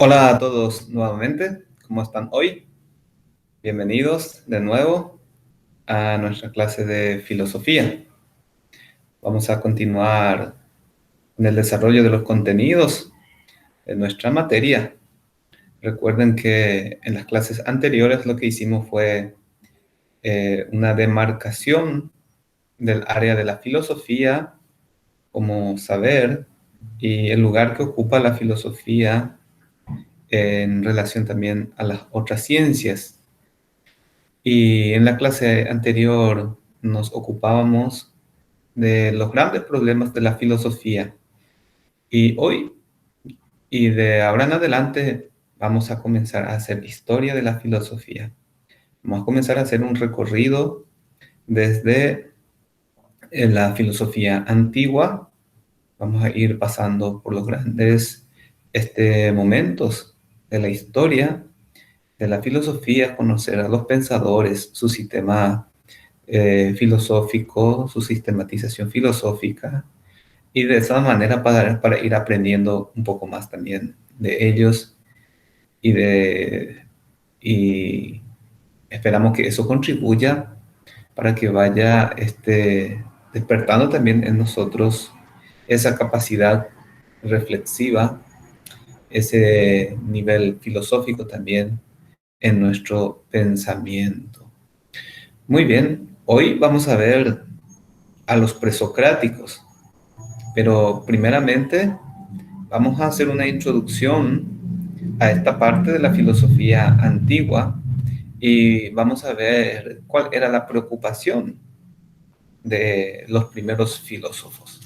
Hola a todos nuevamente, ¿cómo están hoy? Bienvenidos de nuevo a nuestra clase de filosofía. Vamos a continuar con el desarrollo de los contenidos de nuestra materia. Recuerden que en las clases anteriores lo que hicimos fue una demarcación del área de la filosofía como saber y el lugar que ocupa la filosofía en relación también a las otras ciencias. Y en la clase anterior nos ocupábamos de los grandes problemas de la filosofía. Y hoy y de ahora en adelante vamos a comenzar a hacer historia de la filosofía. Vamos a comenzar a hacer un recorrido desde la filosofía antigua. Vamos a ir pasando por los grandes momentos de la historia de la filosofía, conocer a los pensadores, su sistema filosófico, su sistematización filosófica, y de esa manera para ir aprendiendo un poco más también de ellos y esperamos que eso contribuya para que vaya despertando también en nosotros esa capacidad reflexiva, ese nivel filosófico también en nuestro pensamiento. Muy bien, hoy vamos a ver a los presocráticos, pero primeramente vamos a hacer una introducción a esta parte de la filosofía antigua y vamos a ver cuál era la preocupación de los primeros filósofos.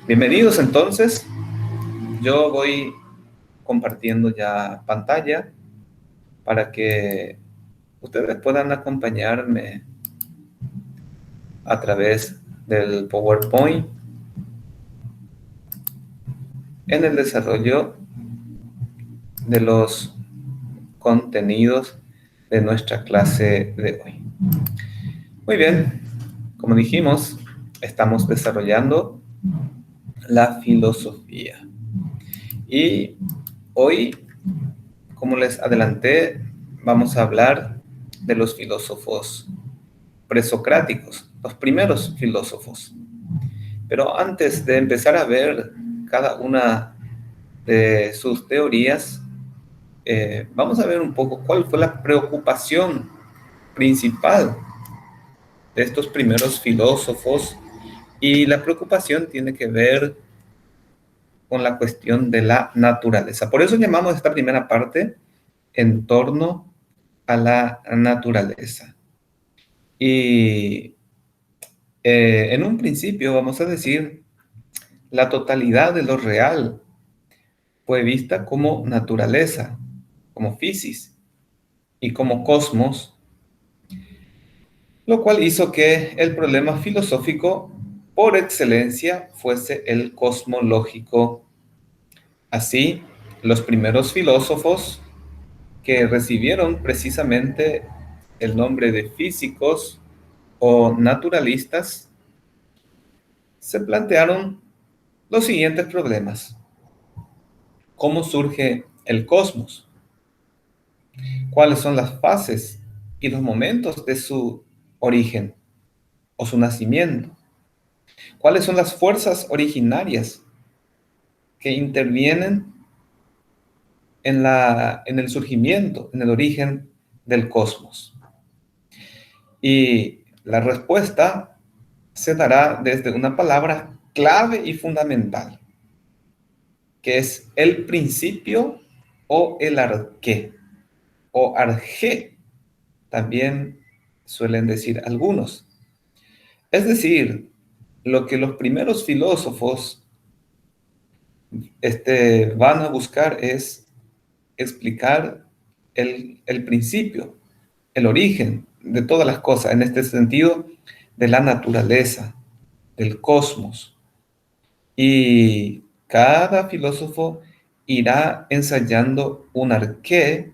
Bienvenidos entonces, yo voy compartiendo ya pantalla para que ustedes puedan acompañarme a través del PowerPoint en el desarrollo de los contenidos de nuestra clase de hoy. Muy bien, como dijimos, estamos desarrollando la filosofía. Y hoy, como les adelanté, vamos a hablar de los filósofos presocráticos, los primeros filósofos. Pero antes de empezar a ver cada una de sus teorías, vamos a ver un poco cuál fue la preocupación principal de estos primeros filósofos, y la preocupación tiene que ver con la cuestión de la naturaleza. Por eso llamamos esta primera parte en torno a la naturaleza. Y en un principio vamos a decir, la totalidad de lo real fue vista como naturaleza, como physis y como cosmos, lo cual hizo que el problema filosófico por excelencia fuese el cosmológico. Así, los primeros filósofos que recibieron precisamente el nombre de físicos o naturalistas se plantearon los siguientes problemas. ¿Cómo surge el cosmos? ¿Cuáles son las fases y los momentos de su origen o su nacimiento? ¿Cuáles son las fuerzas originarias que intervienen en el surgimiento, en el origen del cosmos? Y la respuesta se dará desde una palabra clave y fundamental, que es el principio o el arqué, o arjé, también suelen decir algunos. Es decir, lo que los primeros filósofos van a buscar es explicar el principio, el origen de todas las cosas, en este sentido, de la naturaleza, del cosmos. Y cada filósofo irá ensayando un arqué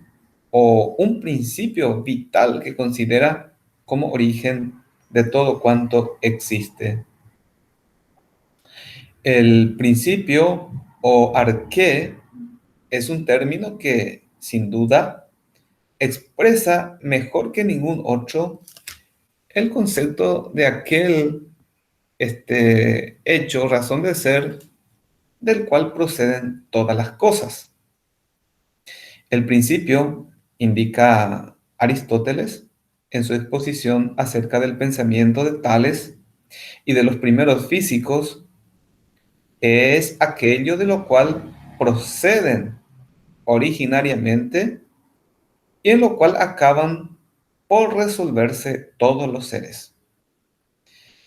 o un principio vital que considera como origen de todo cuanto existe. El principio o arqué es un término que, sin duda, expresa mejor que ningún otro el concepto de aquel hecho, razón de ser, del cual proceden todas las cosas. El principio, indica Aristóteles en su exposición acerca del pensamiento de Tales y de los primeros físicos, es aquello de lo cual proceden originariamente y en lo cual acaban por resolverse todos los seres.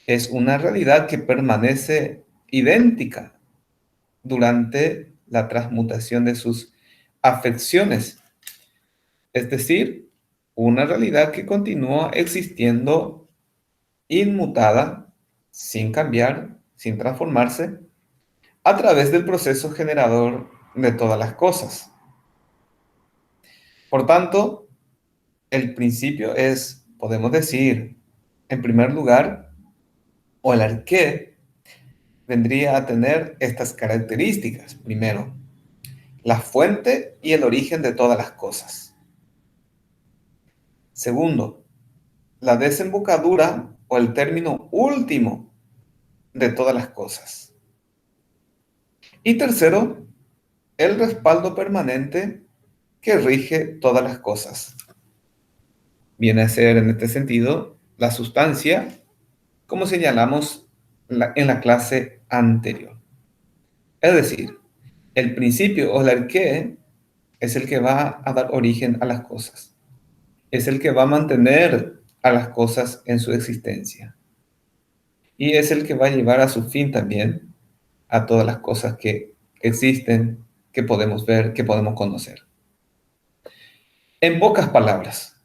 Es una realidad que permanece idéntica durante la transmutación de sus afecciones, es decir, una realidad que continúa existiendo inmutada, sin cambiar, sin transformarse, a través del proceso generador de todas las cosas. Por tanto, el principio es, podemos decir, en primer lugar, o el arqué vendría a tener estas características. Primero, la fuente y el origen de todas las cosas. Segundo, la desembocadura o el término último de todas las cosas. Y tercero, el respaldo permanente que rige todas las cosas. Viene a ser en este sentido la sustancia, como señalamos en la clase anterior. Es decir, el principio o el arqué es el que va a dar origen a las cosas. Es el que va a mantener a las cosas en su existencia. Y es el que va a llevar a su fin también a todas las cosas que existen, que podemos ver, que podemos conocer. En pocas palabras,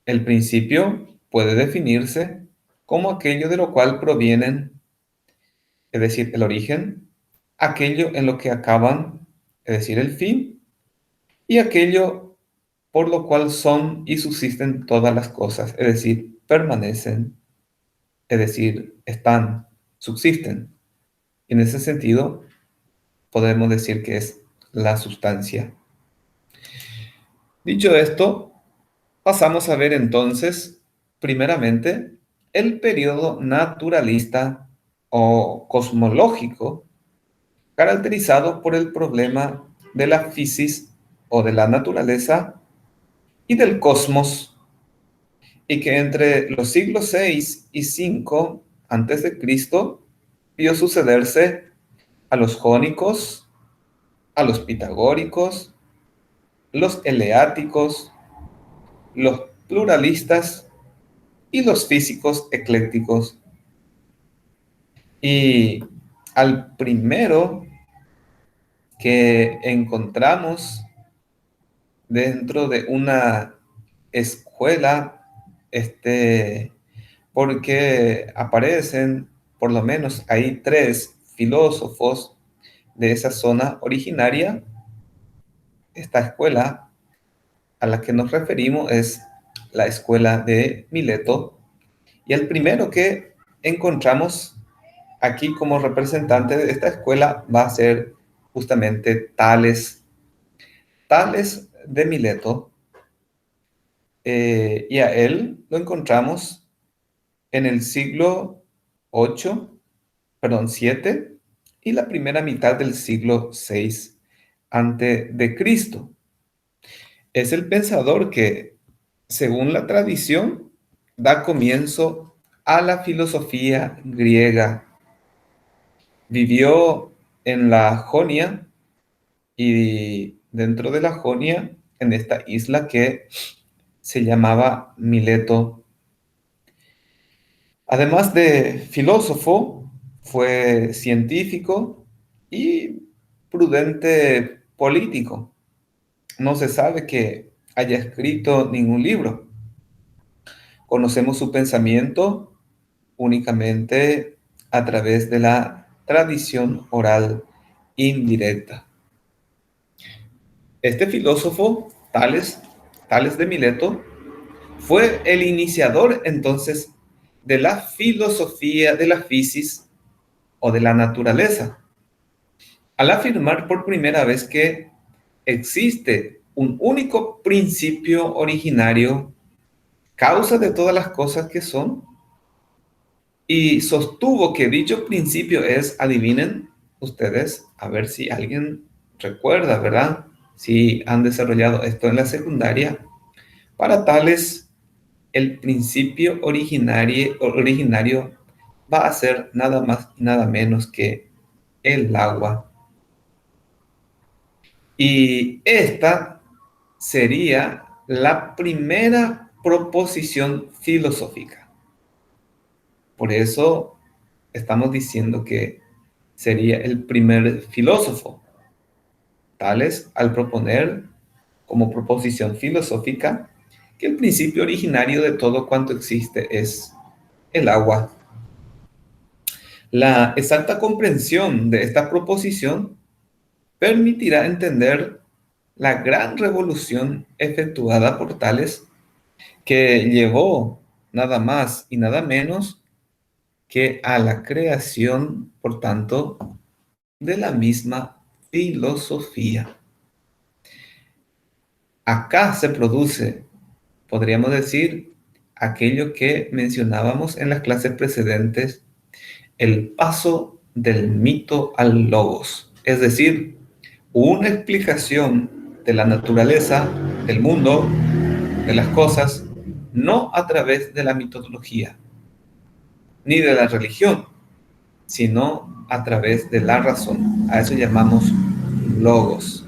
el principio puede definirse como aquello de lo cual provienen, es decir, el origen, aquello en lo que acaban, es decir, el fin, y aquello por lo cual son y subsisten todas las cosas, es decir, permanecen, es decir, están, subsisten. En ese sentido, podemos decir que es la sustancia. Dicho esto, pasamos a ver entonces, primeramente, el periodo naturalista o cosmológico, caracterizado por el problema de la fisis o de la naturaleza y del cosmos, y que entre los siglos 6 y 5 antes de Cristo vio sucederse a los jónicos, a los pitagóricos, los eleáticos, los pluralistas y los físicos eclécticos. Y al primero que encontramos dentro de una escuela, porque aparecen, por lo menos hay tres filósofos de esa zona originaria. Esta escuela a la que nos referimos es la escuela de Mileto, y el primero que encontramos aquí como representante de esta escuela va a ser justamente Tales de Mileto, y a él lo encontramos en el siglo 8, perdón, 7 y la primera mitad del siglo 6 antes de Cristo. Es el pensador que, según la tradición, da comienzo a la filosofía griega. Vivió en la Jonia y dentro de la Jonia, en esta isla que se llamaba Mileto. Además de filósofo, fue científico y prudente político. No se sabe que haya escrito ningún libro. Conocemos su pensamiento únicamente a través de la tradición oral indirecta. Este filósofo, Tales de Mileto, fue el iniciador entonces de la filosofía de la fisis o de la naturaleza, al afirmar por primera vez que existe un único principio originario, causa de todas las cosas que son, y sostuvo que dicho principio es, adivinen ustedes, a ver si alguien recuerda, ¿verdad? Si han desarrollado esto en la secundaria. Para tales, el principio originario va a ser nada más y nada menos que el agua. Y esta sería la primera proposición filosófica. Por eso estamos diciendo que sería el primer filósofo, Tales, al proponer como proposición filosófica que el principio originario de todo cuanto existe es el agua. La exacta comprensión de esta proposición permitirá entender la gran revolución efectuada por Tales, que llevó nada más y nada menos que a la creación, por tanto, de la misma filosofía. Acá se produce, podríamos decir, aquello que mencionábamos en las clases precedentes, el paso del mito al logos, es decir, una explicación de la naturaleza, del mundo, de las cosas, no a través de la mitología, ni de la religión, sino a través de la razón. A eso llamamos logos.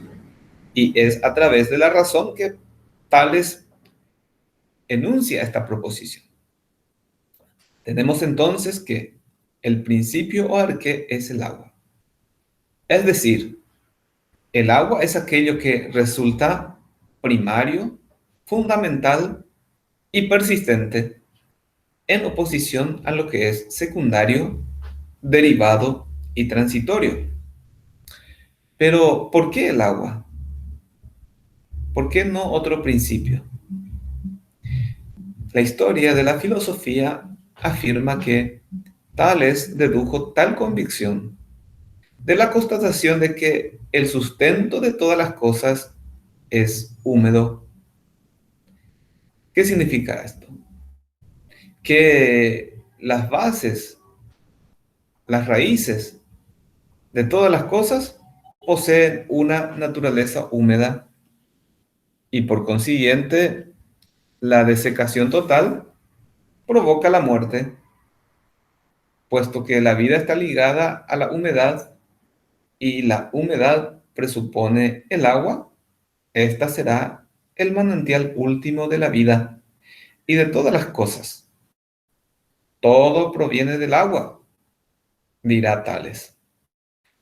Y es a través de la razón que Tales enuncia esta proposición. Tenemos entonces que el principio o arqué es el agua. Es decir, el agua es aquello que resulta primario, fundamental y persistente en oposición a lo que es secundario, derivado y transitorio. Pero, ¿por qué el agua? ¿Por qué no otro principio? La historia de la filosofía afirma que Tales dedujo tal convicción de la constatación de que el sustento de todas las cosas es húmedo. ¿Qué significa esto? Que las bases, las raíces de todas las cosas poseen una naturaleza húmeda y por consiguiente la desecación total provoca la muerte, puesto que la vida está ligada a la humedad y la humedad presupone el agua. Esta será el manantial último de la vida y de todas las cosas. Todo proviene del agua, dirá Tales.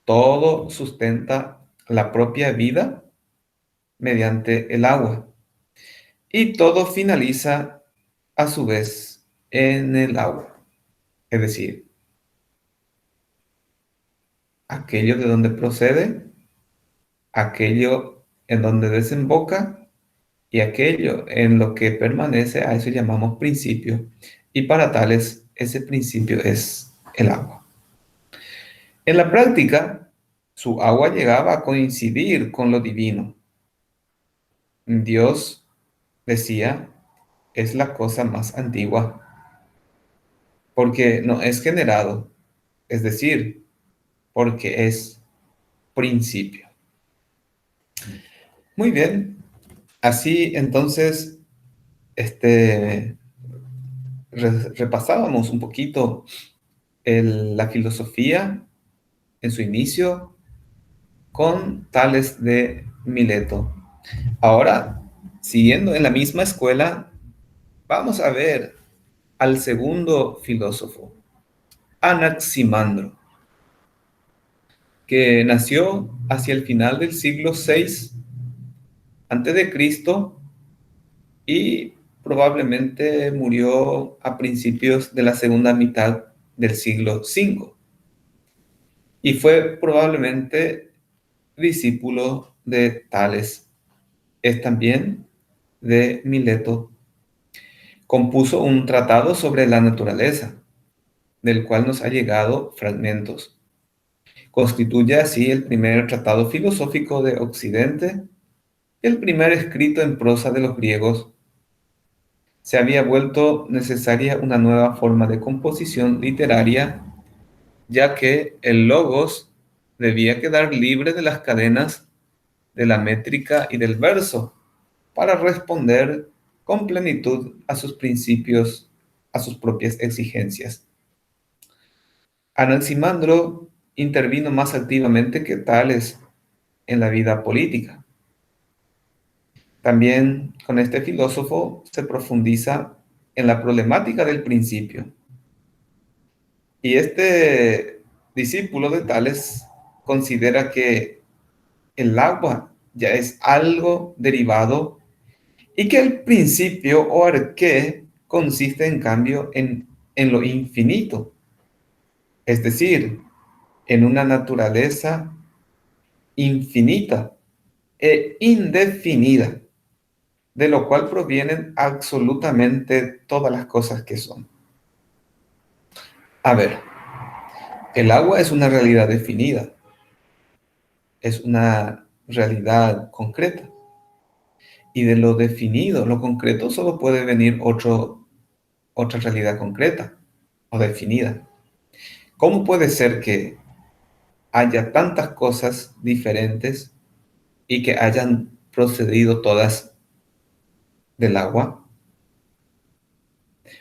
Todo sustenta la propia vida mediante el agua. Y todo finaliza a su vez en el agua. Es decir, aquello de donde procede, aquello en donde desemboca y aquello en lo que permanece, a eso llamamos principio. Y para Tales, ese principio es el agua. En la práctica, su agua llegaba a coincidir con lo divino. Dios, decía, es la cosa más antigua, porque no es generado, es decir, porque es principio. Muy bien, así entonces repasábamos un poquito la filosofía en su inicio con Tales de Mileto. Ahora, siguiendo en la misma escuela, vamos a ver al segundo filósofo, Anaximandro, que nació hacia el final del siglo VI antes de Cristo y probablemente murió a principios de la segunda mitad del siglo V. Y fue probablemente discípulo de Tales. Es también de Mileto. Compuso un tratado sobre la naturaleza, del cual nos ha llegado fragmentos. Constituye así el primer tratado filosófico de Occidente el primer escrito en prosa de los griegos, se había vuelto necesaria una nueva forma de composición literaria, ya que el logos debía quedar libre de las cadenas de la métrica y del verso para responder con plenitud a sus principios, a sus propias exigencias. Anaximandro intervino más activamente que Tales en la vida política. También con este filósofo se profundiza en la problemática del principio. Y este discípulo de Tales considera que el agua ya es algo derivado y que el principio o arqué consiste en cambio en lo infinito, es decir, en una naturaleza infinita e indefinida, de lo cual provienen absolutamente todas las cosas que son. A ver, el agua es una realidad definida, es una realidad concreta. Y de lo definido, lo concreto, solo puede venir otra realidad concreta o definida. ¿Cómo puede ser que haya tantas cosas diferentes y que hayan procedido todas del agua?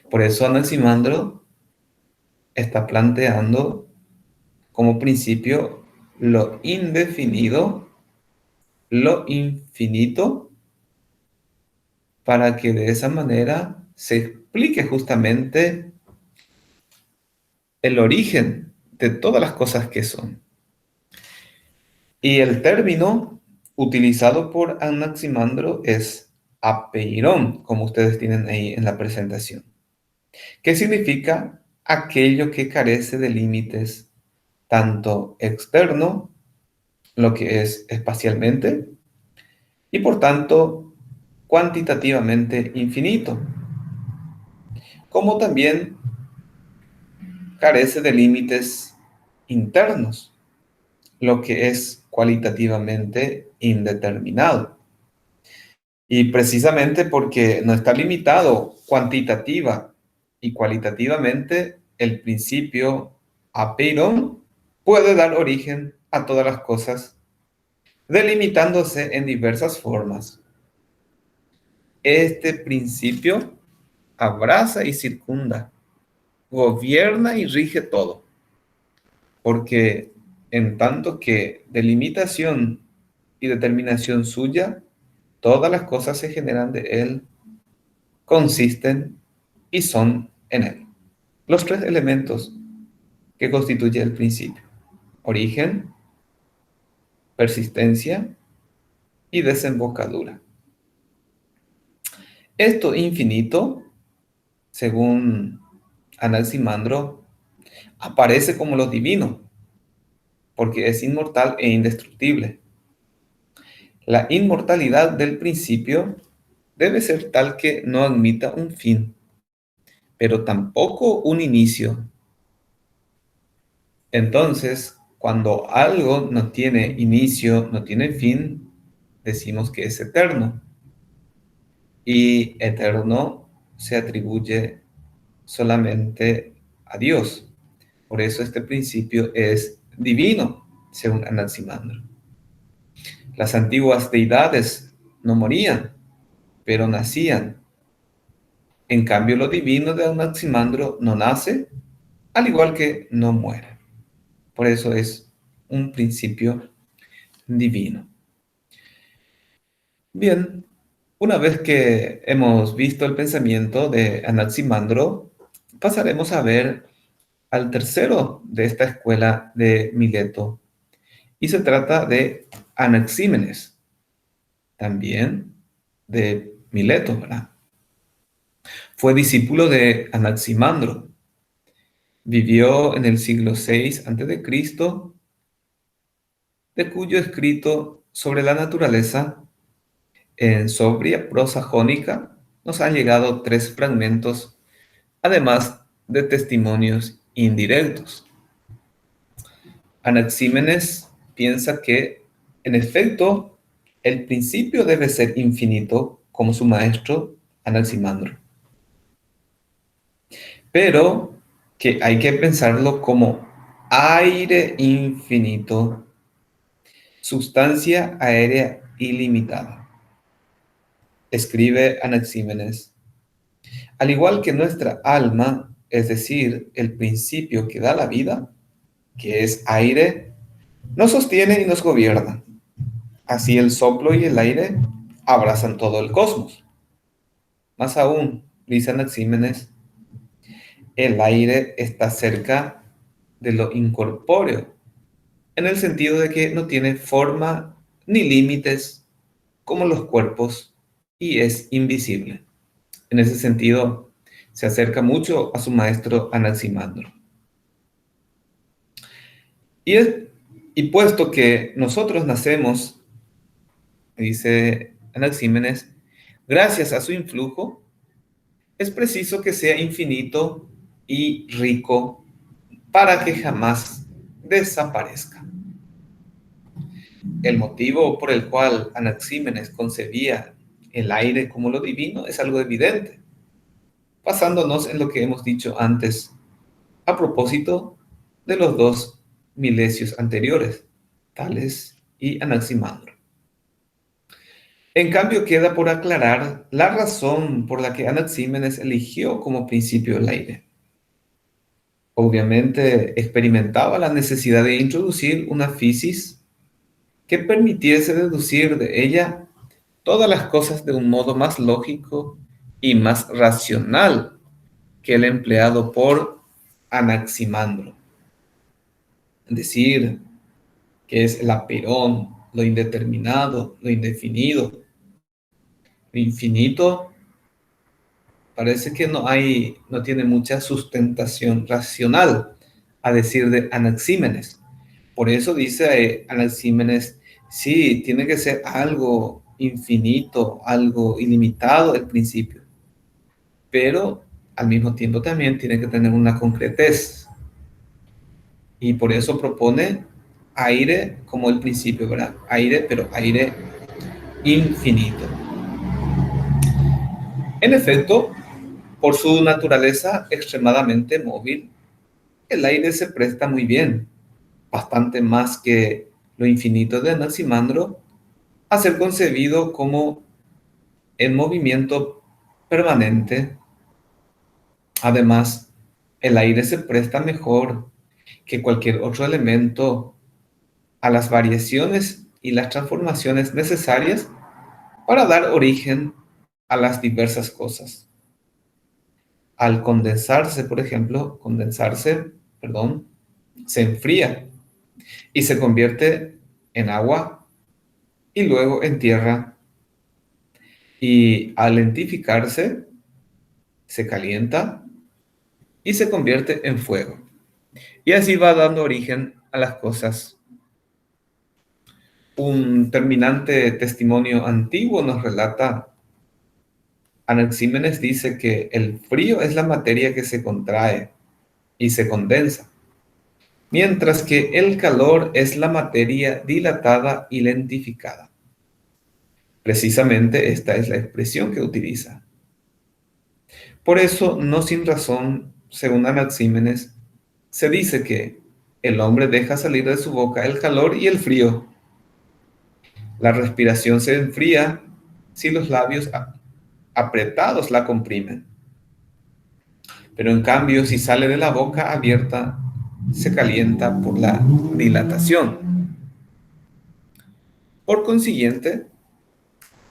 Por eso Anaximandro está planteando como principio lo indefinido, lo infinito, para que de esa manera se explique justamente el origen de todas las cosas que son. Y el término utilizado por Anaximandro es apeirón, como ustedes tienen ahí en la presentación, que significa aquello que carece de límites, tanto externo, lo que es espacialmente, y por tanto cuantitativamente infinito, como también carece de límites internos, lo que es cualitativamente indeterminado. Y precisamente porque no está limitado cuantitativa y cualitativamente, el principio apeiron puede dar origen a todas las cosas, delimitándose en diversas formas. Este principio abraza y circunda, gobierna y rige todo, porque en tanto que delimitación y determinación suya, todas las cosas se generan de él, consisten y son en él. Los tres elementos que constituye el principio: origen, persistencia y desembocadura. Esto infinito, según Anaximandro, aparece como lo divino, porque es inmortal e indestructible. La inmortalidad del principio debe ser tal que no admita un fin, pero tampoco un inicio. Entonces, cuando algo no tiene inicio, no tiene fin, decimos que es eterno. Y eterno se atribuye solamente a Dios. Por eso este principio es divino, según Anaximandro. Las antiguas deidades no morían, pero nacían. En cambio, lo divino de Anaximandro no nace, al igual que no muere. Por eso es un principio divino. Bien, una vez que hemos visto el pensamiento de Anaximandro, pasaremos a ver al tercero de esta escuela de Mileto, y se trata de Anaxímenes, también de Mileto, ¿verdad? Fue discípulo de Anaximandro, vivió en el siglo VI a.C., de cuyo escrito sobre la naturaleza en sobria prosa jónica nos han llegado tres fragmentos, además de testimonios indirectos. Anaxímenes piensa que, en efecto, el principio debe ser infinito, como su maestro Anaximandro, pero que hay que pensarlo como aire infinito, sustancia aérea ilimitada. Escribe Anaxímenes. Al igual que nuestra alma, es decir, el principio que da la vida, que es aire, nos sostiene y nos gobierna. Así el soplo y el aire abrazan todo el cosmos. Más aún, dice Anaxímenes, el aire está cerca de lo incorpóreo, en el sentido de que no tiene forma ni límites como los cuerpos y es invisible. En ese sentido, se acerca mucho a su maestro Anaximandro. Y, es, y puesto que nosotros nacemos, dice Anaxímenes, gracias a su influjo, es preciso que sea infinito y rico para que jamás desaparezca. El motivo por el cual Anaxímenes concebía el aire como lo divino es algo evidente, basándonos en lo que hemos dicho antes a propósito de los dos milesios anteriores, Tales y Anaximandro. En cambio, queda por aclarar la razón por la que Anaxímenes eligió como principio el aire. Obviamente experimentaba la necesidad de introducir una fisis que permitiese deducir de ella todas las cosas de un modo más lógico y más racional que el empleado por Anaximandro. Es decir, que es el aperón, lo indeterminado, lo indefinido, lo infinito. Parece que no tiene mucha sustentación racional, a decir de Anaxímenes. Por eso dice Anaxímenes, sí, tiene que ser algo infinito, algo ilimitado el principio, pero al mismo tiempo también tiene que tener una concretez. Y por eso propone aire como el principio, ¿verdad? Aire, pero aire infinito. En efecto, por su naturaleza extremadamente móvil, el aire se presta muy bien, bastante más que lo infinito de Anaximandro, a ser concebido como en movimiento permanente. Además, el aire se presta mejor que cualquier otro elemento a las variaciones y las transformaciones necesarias para dar origen a las diversas cosas. Al condensarse, por ejemplo, se enfría y se convierte en agua y luego en tierra. Y al lentificarse, se calienta y se convierte en fuego. Y así va dando origen a las cosas. Un terminante testimonio antiguo nos relata, Anaxímenes dice que el frío es la materia que se contrae y se condensa, mientras que el calor es la materia dilatada y lentificada. Precisamente esta es la expresión que utiliza. Por eso, no sin razón, según Anaxímenes, se dice que el hombre deja salir de su boca el calor y el frío. La respiración se enfría si los labios apretados la comprimen. Pero en cambio, si sale de la boca abierta, se calienta por la dilatación. Por consiguiente,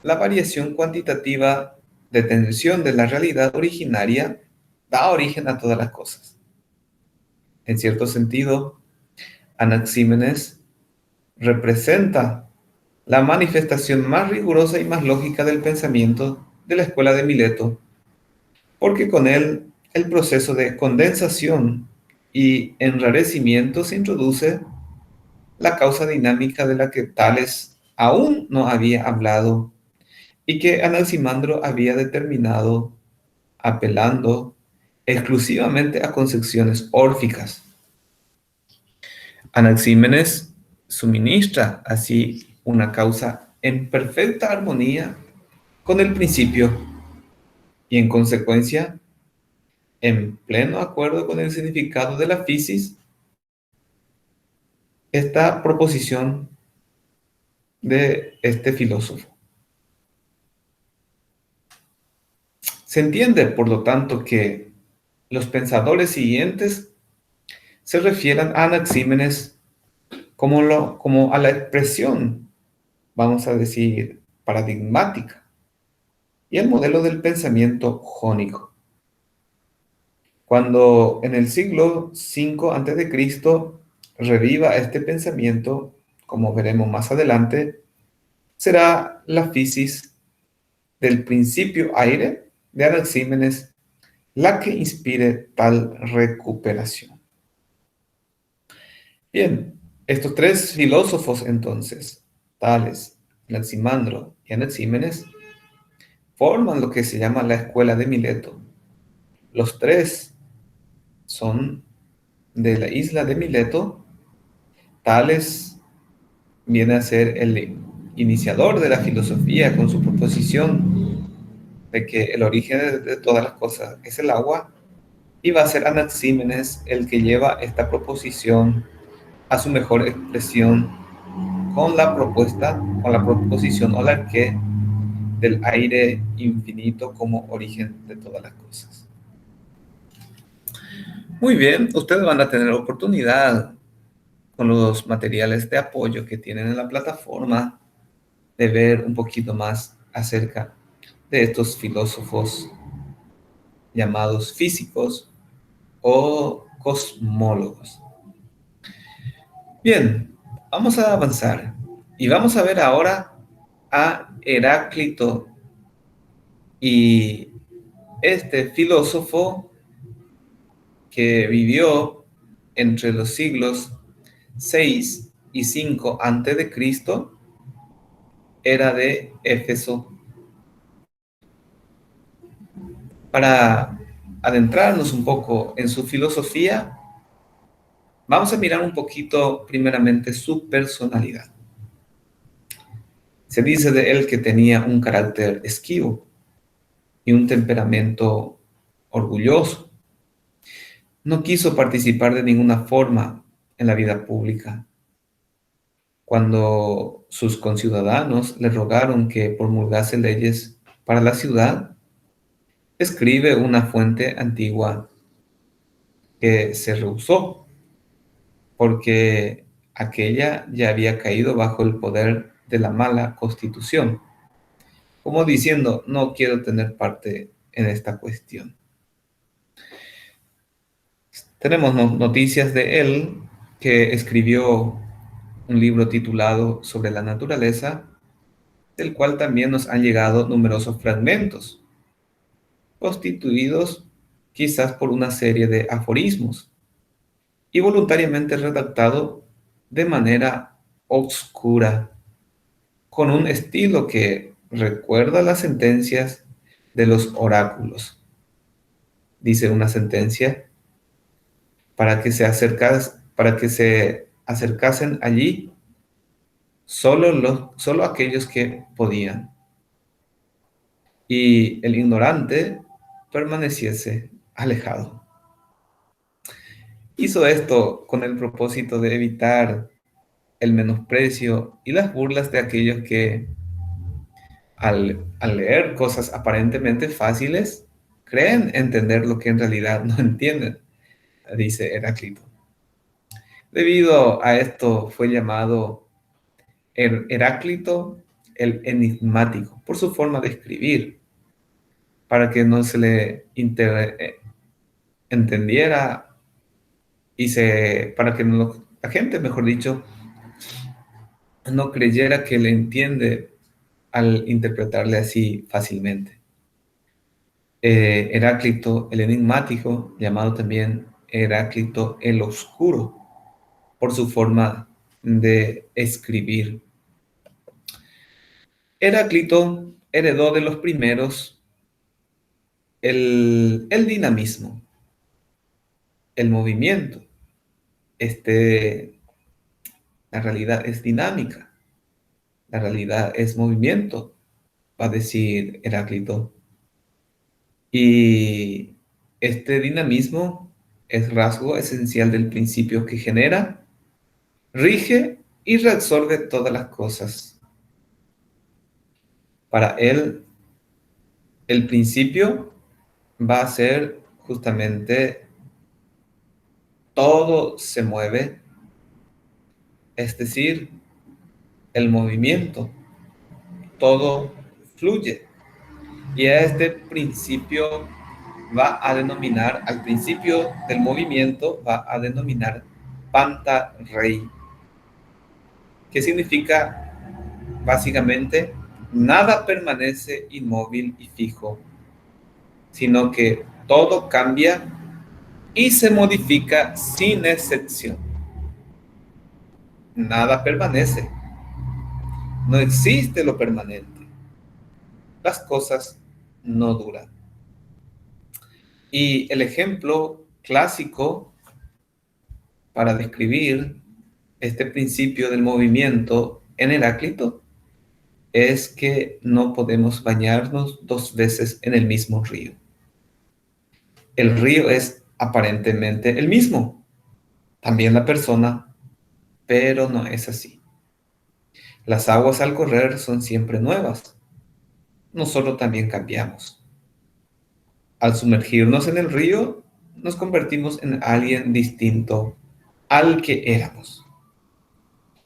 la variación cuantitativa de tensión de la realidad originaria da origen a todas las cosas. En cierto sentido, Anaxímenes representa la manifestación más rigurosa y más lógica del pensamiento de la escuela de Mileto, porque con él el proceso de condensación y enrarecimiento se introduce la causa dinámica de la que Tales aún no había hablado y que Anaximandro había determinado apelando exclusivamente a concepciones órficas. Anaxímenes suministra así una causa en perfecta armonía con el principio y en consecuencia en pleno acuerdo con el significado de la physis, esta proposición de este filósofo. Se entiende, por lo tanto, que los pensadores siguientes se refieran a Anaxímenes como a la expresión, vamos a decir, paradigmática y el modelo del pensamiento jónico. Cuando en el siglo V a.C. reviva este pensamiento, como veremos más adelante, será la physis del principio aire de Anaxímenes la que inspire tal recuperación. Bien, estos tres filósofos entonces, Tales, Anaximandro y Anaxímenes, forman lo que se llama la escuela de Mileto. Los tres son de la isla de Mileto. Tales viene a ser el iniciador de la filosofía con su proposición de que el origen de todas las cosas es el agua, y va a ser Anaxímenes el que lleva esta proposición a su mejor expresión con la proposición o la que del aire infinito como origen de todas las cosas. Muy bien, ustedes van a tener oportunidad con los materiales de apoyo que tienen en la plataforma de ver un poquito más acerca de estos filósofos llamados físicos o cosmólogos. Bien, vamos a avanzar y vamos a ver ahora a Heráclito, y este filósofo que vivió entre los siglos 6 y 5 antes de Cristo era de Éfeso. Para adentrarnos un poco en su filosofía, vamos a mirar un poquito primeramente su personalidad. Se dice de él que tenía un carácter esquivo y un temperamento orgulloso. No quiso participar de ninguna forma en la vida pública. Cuando sus conciudadanos le rogaron que promulgase leyes para la ciudad, escribe una fuente antigua que se rehusó porque aquella ya había caído bajo el poder de la mala constitución, como diciendo, no quiero tener parte en esta cuestión. Tenemos noticias de él que escribió un libro titulado Sobre la naturaleza, del cual también nos han llegado numerosos fragmentos, constituidos quizás por una serie de aforismos y voluntariamente redactado de manera obscura, con un estilo que recuerda las sentencias de los oráculos. Dice una sentencia: para que se acercasen allí solo aquellos que podían, y el ignorante permaneciese alejado. Hizo esto con el propósito de evitar el menosprecio y las burlas de aquellos que, al leer cosas aparentemente fáciles, creen entender lo que en realidad no entienden, dice Heráclito. Debido a esto fue llamado Heráclito el enigmático, por su forma de escribir, para que no se le entendiera para que la gente, mejor dicho, no creyera que le entiende al interpretarle así fácilmente. Heráclito el enigmático, llamado también Heráclito el oscuro, por su forma de escribir. Heráclito heredó de los primeros el dinamismo, el movimiento. La realidad es dinámica, La realidad es movimiento, va a decir Heráclito. Y este dinamismo es rasgo esencial del principio que genera, rige y reabsorbe todas las cosas. Para él, el principio va a ser justamente todo se mueve, es decir, el movimiento, todo fluye. Y a este principio va a denominar, al principio del movimiento va a denominar Panta Rei, que significa básicamente nada permanece inmóvil y fijo, sino que todo cambia y se modifica sin excepción. Nada permanece, no existe lo permanente, las cosas no duran. Y el ejemplo clásico para describir este principio del movimiento en Heráclito es que no podemos bañarnos dos veces en el mismo río. El río es aparentemente el mismo, también la persona, pero no es así. Las aguas al correr son siempre nuevas. Nosotros también cambiamos. Al sumergirnos en el río, nos convertimos en alguien distinto al que éramos.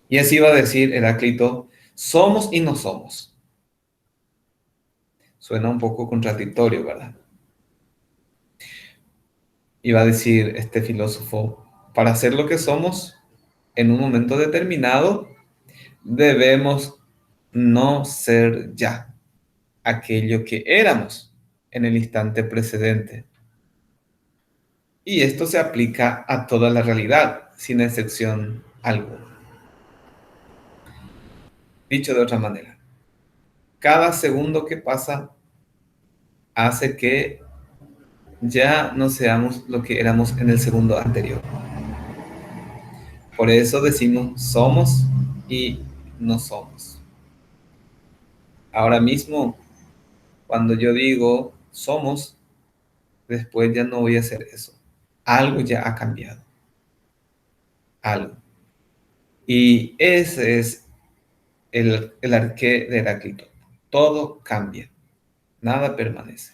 Y así va a decir Heráclito, somos y no somos. Suena un poco contradictorio, ¿verdad? Y va a decir este filósofo, para ser lo que somos, en un momento determinado, debemos no ser ya aquello que éramos en el instante precedente. Y esto se aplica a toda la realidad, sin excepción alguna. Dicho de otra manera, cada segundo que pasa hace que ya no seamos lo que éramos en el segundo anterior. Por eso decimos somos y no somos. Ahora mismo, cuando yo digo somos, después ya no voy a hacer eso. Algo ya ha cambiado. Algo. Y ese es el arqué de Heráclito. Todo cambia. Nada permanece.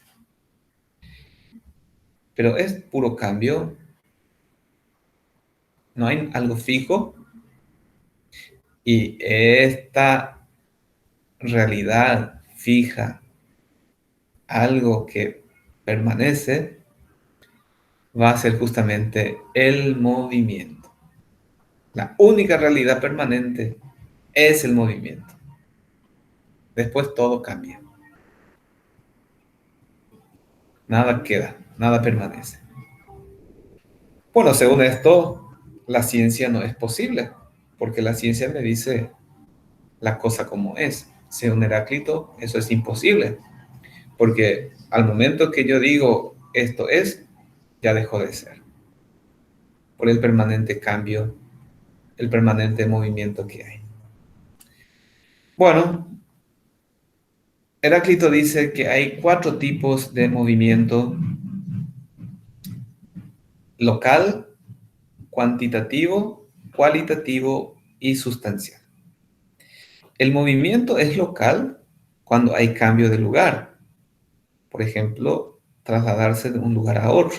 Pero es puro cambio. No hay algo fijo. Y esta realidad fija, algo que permanece, va a ser justamente el movimiento. La única realidad permanente es el movimiento. Después todo cambia. Nada queda, nada permanece. Bueno, según esto, la ciencia no es posible, porque la ciencia me dice la cosa como es. Según Heráclito, eso es imposible, porque al momento que yo digo esto es, ya dejó de ser, por el permanente cambio, el permanente movimiento que hay. Bueno, Heráclito dice que hay 4 tipos de movimiento: local, cuantitativo, cualitativo y sustancial. El movimiento es local cuando hay cambio de lugar. Por ejemplo, trasladarse de un lugar a otro.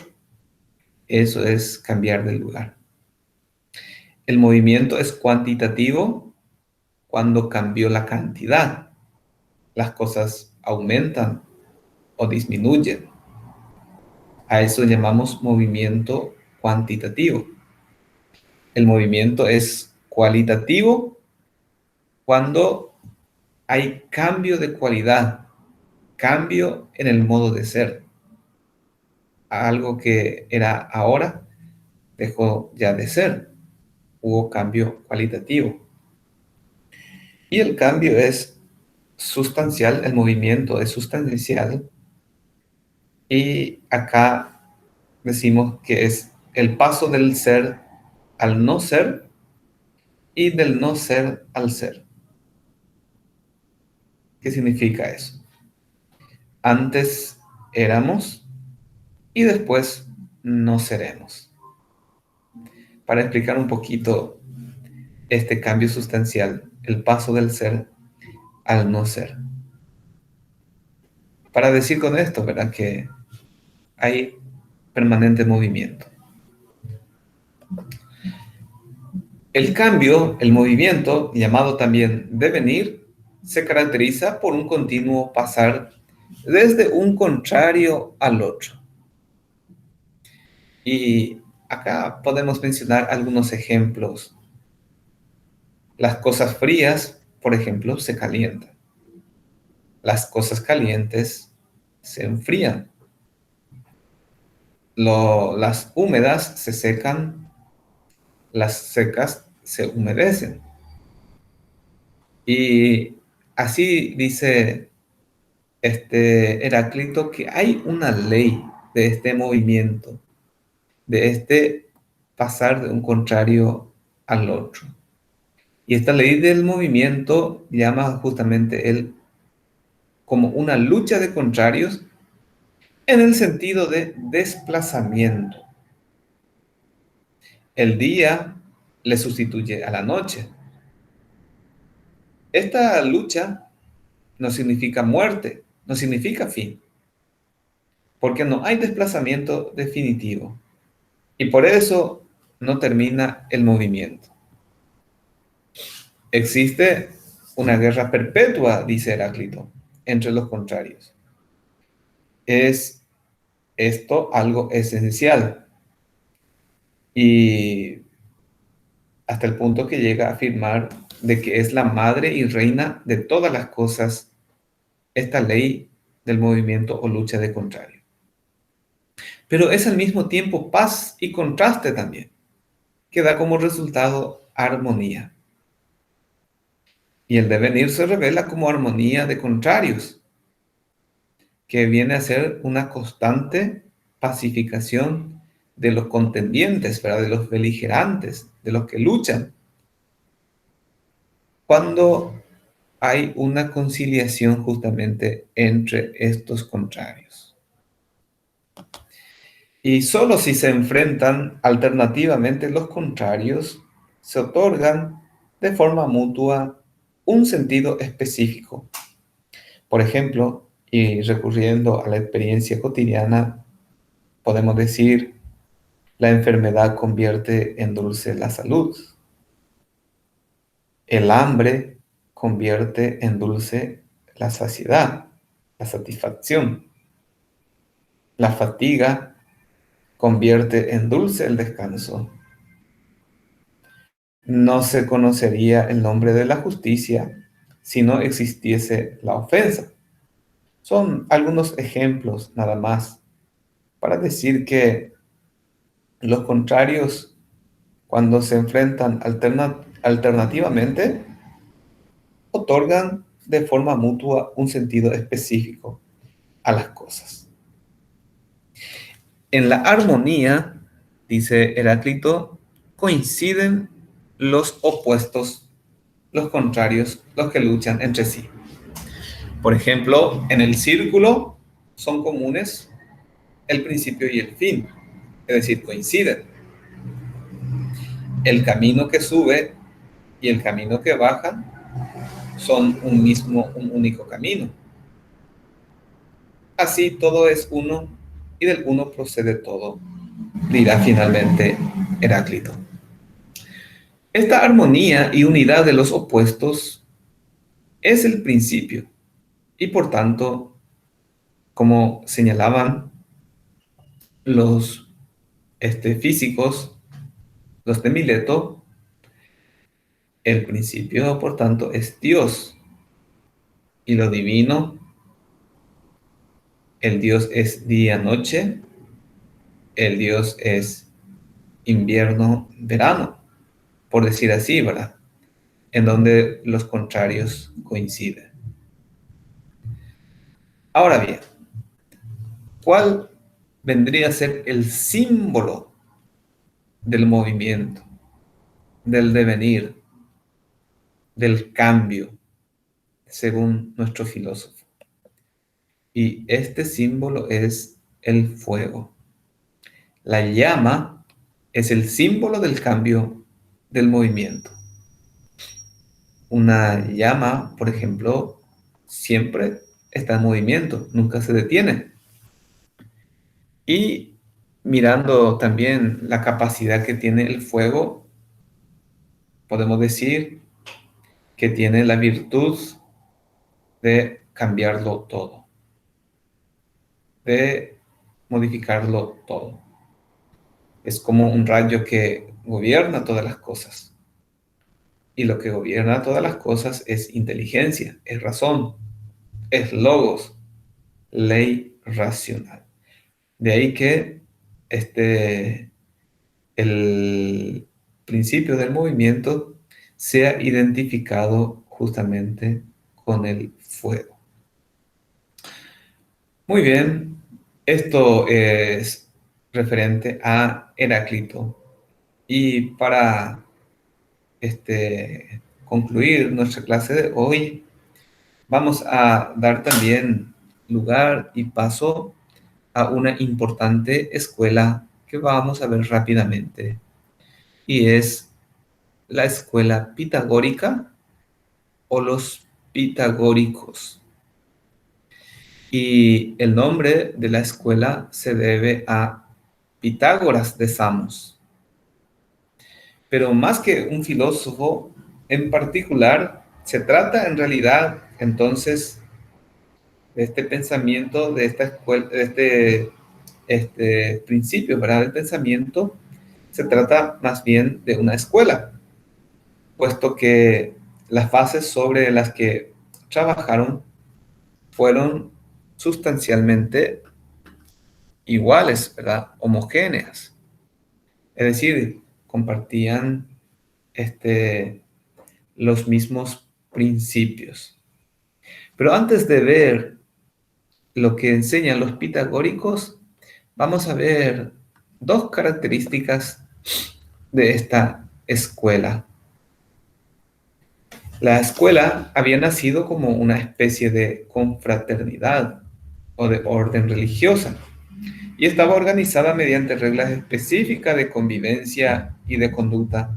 Eso es cambiar de lugar. El movimiento es cuantitativo cuando cambió la cantidad. Las cosas aumentan o disminuyen. A eso llamamos movimiento cuantitativo. El movimiento es cualitativo cuando hay cambio de cualidad, cambio en el modo de ser. Algo que era ahora dejó ya de ser. Hubo cambio cualitativo. Y el cambio es sustancial, el movimiento es sustancial. Y acá decimos que es el paso del ser al no ser y del no ser al ser. ¿Qué significa eso? Antes éramos y después no seremos. Para explicar un poquito este cambio sustancial, el paso del ser al no ser. Para decir con esto, ¿verdad? Que hay permanente movimiento. El cambio, el movimiento, llamado también devenir, se caracteriza por un continuo pasar desde un contrario al otro. Y acá podemos mencionar algunos ejemplos. Las cosas frías, por ejemplo, se calientan. Las cosas calientes se enfrían. Las húmedas se secan, las secas se humedecen. Y así dice Heráclito que hay una ley de este movimiento, de este pasar de un contrario al otro. Y esta ley del movimiento llama justamente él como una lucha de contrarios en el sentido de desplazamiento. El día le sustituye a la noche. Esta lucha no significa muerte, no significa fin, porque no hay desplazamiento definitivo. Y por eso no termina el movimiento. Existe una guerra perpetua, dice Heráclito, entre los contrarios. Es esto algo esencial y hasta el punto que llega a afirmar de que es la madre y reina de todas las cosas esta ley del movimiento o lucha de contrario. Pero es al mismo tiempo paz y contraste también, que da como resultado armonía. Y el devenir se revela como armonía de contrarios, que viene a ser una constante pacificación de los contendientes, ¿verdad? De los beligerantes, de los que luchan, cuando hay una conciliación justamente entre estos contrarios. Y solo si se enfrentan alternativamente los contrarios, se otorgan de forma mutua un sentido específico. Por ejemplo, y recurriendo a la experiencia cotidiana, podemos decir, la enfermedad convierte en dulce la salud. El hambre convierte en dulce la saciedad, la satisfacción. La fatiga convierte en dulce el descanso. No se conocería el nombre de la justicia si no existiese la ofensa. Son algunos ejemplos nada más para decir que los contrarios, cuando se enfrentan alternativamente, otorgan de forma mutua un sentido específico a las cosas. En la armonía, dice Heráclito, coinciden los opuestos, los contrarios, los que luchan entre sí. Por ejemplo, en el círculo son comunes el principio y el fin, es decir, coinciden. El camino que sube y el camino que baja son un único camino. Así todo es uno y del uno procede todo, dirá finalmente Heráclito. Esta armonía y unidad de los opuestos es el principio y por tanto, como señalaban los físicos, los de Mileto, el principio por tanto es Dios y lo divino, el Dios es día-noche, el Dios es invierno-verano, por decir así, ¿verdad? En donde los contrarios coinciden. Ahora bien, ¿cuál vendría a ser el símbolo del movimiento, del devenir, del cambio? según nuestro filósofo. Y este símbolo es el fuego. La llama es el símbolo del cambio del movimiento. Una llama, por ejemplo, siempre está en movimiento, nunca se detiene. Y mirando también la capacidad que tiene el fuego, podemos decir que tiene la virtud de cambiarlo todo, de modificarlo todo. Es como un rayo que gobierna todas las cosas. Y lo que gobierna todas las cosas es inteligencia, es razón, es logos, ley racional. De ahí que el principio del movimiento sea identificado justamente con el fuego. Muy bien, esto es referente a Heráclito. Y para concluir nuestra clase de hoy, vamos a dar también lugar y paso a una importante escuela que vamos a ver rápidamente, y es la escuela pitagórica o los pitagóricos. Y el nombre de la escuela se debe a Pitágoras de Samos. Pero más que un filósofo en particular, se trata en realidad entonces de este pensamiento, de esta escuela, de este principio, ¿verdad? Del pensamiento, se trata más bien de una escuela, puesto que las bases sobre las que trabajaron fueron sustancialmente iguales, ¿verdad? Homogéneas. Es decir, compartían este, los mismos principios. Pero antes de ver lo que enseñan los pitagóricos, vamos a ver dos características de esta escuela. La escuela había nacido como una especie de confraternidad o de orden religiosa y estaba organizada mediante reglas específicas de convivencia y de conducta.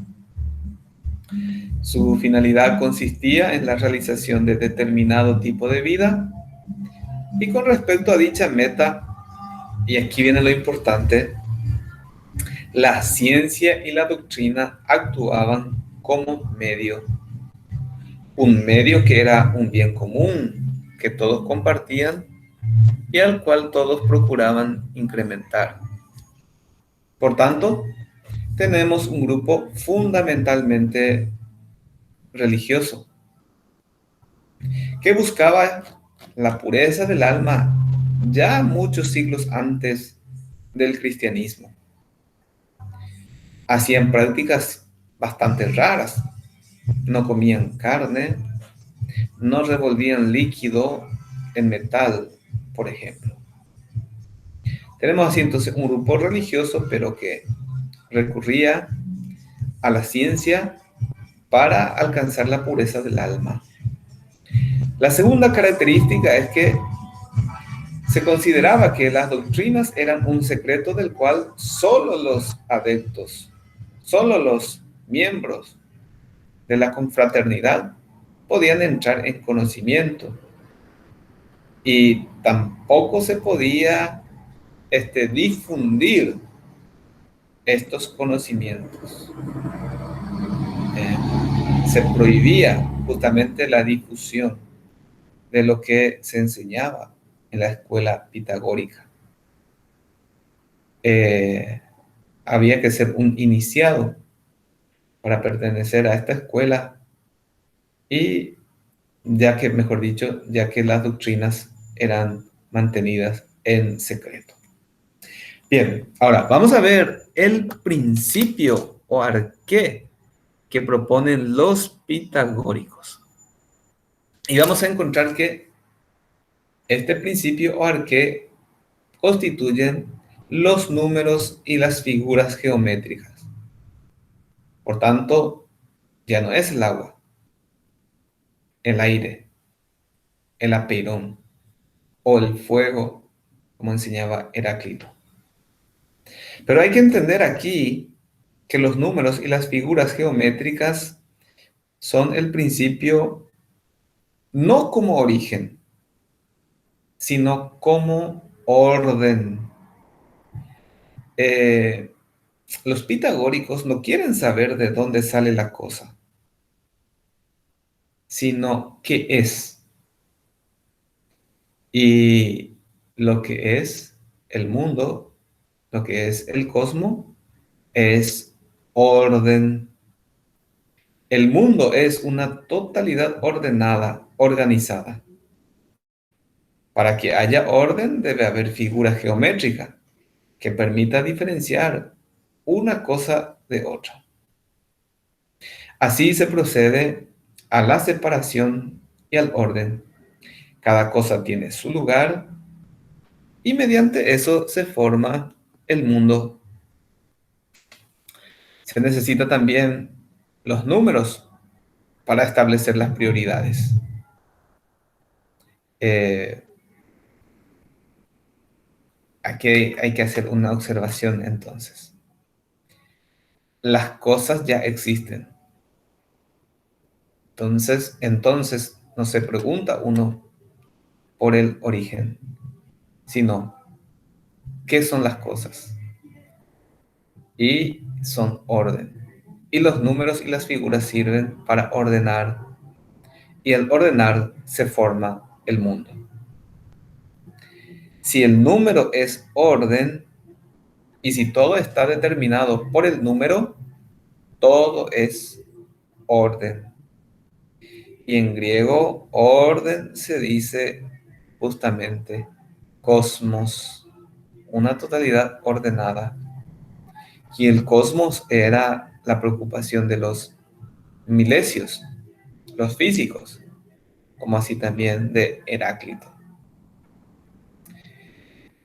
Su finalidad consistía en la realización de determinado tipo de vida, y con respecto a dicha meta, y aquí viene lo importante, la ciencia y la doctrina actuaban como medio. Un medio que era un bien común, que todos compartían y al cual todos procuraban incrementar. Por tanto, tenemos un grupo fundamentalmente religioso que buscaba la pureza del alma ya muchos siglos antes del cristianismo. Hacían prácticas bastante raras. No comían carne, no revolvían líquido en metal, por ejemplo. Tenemos así entonces un grupo religioso, pero que recurría a la ciencia para alcanzar la pureza del alma. La segunda característica es que se consideraba que las doctrinas eran un secreto del cual solo los adeptos, solo los miembros de la confraternidad podían entrar en conocimiento, y tampoco se podía difundir estos conocimientos. Se prohibía justamente la difusión de lo que se enseñaba en la escuela pitagórica. Había que ser un iniciado para pertenecer a esta escuela, y ya que, mejor dicho, ya que las doctrinas eran mantenidas en secreto. Bien, ahora vamos a ver el principio o arqué que proponen los pitagóricos. Y vamos a encontrar que este principio o arqué constituyen los números y las figuras geométricas. Por tanto, ya no es el agua, el aire, el apeirón o el fuego, como enseñaba Heráclito. Pero hay que entender aquí que los números y las figuras geométricas son el principio no como origen, sino como orden. Eh, los pitagóricos no quieren saber de dónde sale la cosa, sino qué es. Y lo que es el mundo, lo que es el cosmos, es orden. El mundo es una totalidad ordenada, organizada. Para que haya orden debe haber figura geométrica que permita diferenciar una cosa de otra. Así se procede a la separación y al orden. Cada cosa tiene su lugar y mediante eso se forma el mundo. Se necesita también los números para establecer las prioridades. Eh, Aquí hay que hacer una observación entonces. Las cosas ya existen. Entonces no se pregunta uno por el origen, sino qué son las cosas. Y son orden. Y los números y las figuras sirven para ordenar. Y al ordenar se forma el mundo. Si el número es orden, y si todo está determinado por el número, todo es orden. Y en griego, orden se dice justamente cosmos, una totalidad ordenada. Y el cosmos era la preocupación de los milesios, los físicos, como así también de Heráclito.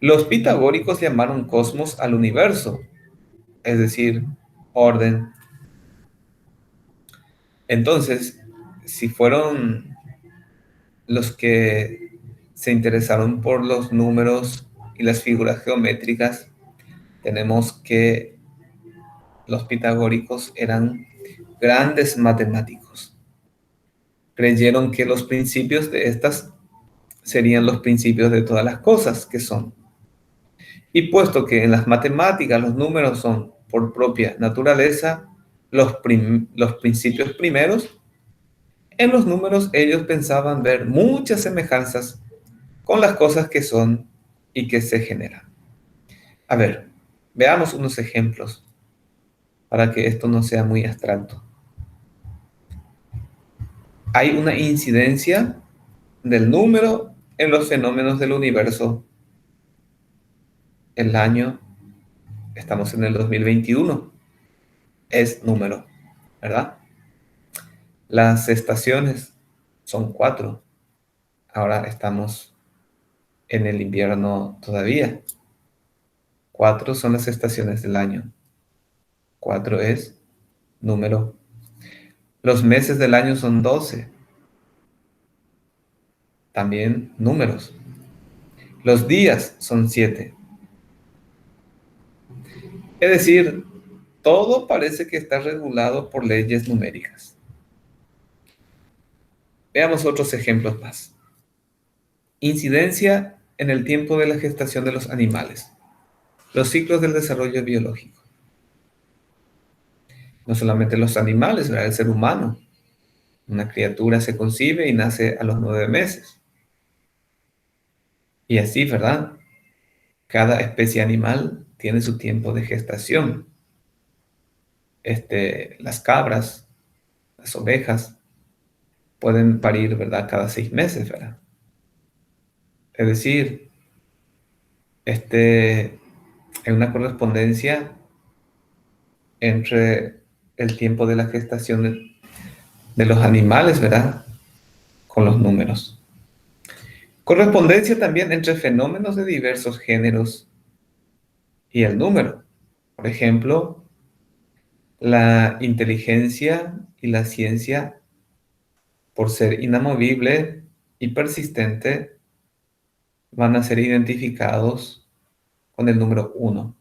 Los pitagóricos llamaron cosmos al universo, es decir, orden. Entonces, si fueron los que se interesaron por los números y las figuras geométricas, tenemos que los pitagóricos eran grandes matemáticos. Creyeron que los principios de estas serían los principios de todas las cosas que son. Y puesto que en las matemáticas los números son por propia naturaleza los principios primeros, en los números ellos pensaban ver muchas semejanzas con las cosas que son y que se generan. A ver, veamos unos ejemplos para que esto no sea muy abstracto. Hay una incidencia del número en los fenómenos del universo. El año, estamos en el 2021, es número, ¿verdad? Las estaciones son 4. Ahora estamos en el invierno todavía. 4 son las estaciones del año. 4 es número. Los meses del año son 12. También números. Los días son 7. Es decir, todo parece que está regulado por leyes numéricas. Veamos otros ejemplos más. Incidencia en el tiempo de la gestación de los animales. Los ciclos del desarrollo biológico. No solamente los animales, ¿verdad? El ser humano. Una criatura se concibe y nace a los 9 meses. Y así, ¿verdad? Cada especie animal tiene su tiempo de gestación. Las cabras, las ovejas, pueden parir, ¿verdad? Cada 6 meses, ¿verdad? Es decir, hay una correspondencia entre el tiempo de la gestación de los animales, ¿verdad? Con los números. Correspondencia también entre fenómenos de diversos géneros y el número. Por ejemplo, la inteligencia y la ciencia, por ser inamovible y persistente van a ser identificados con el número 1.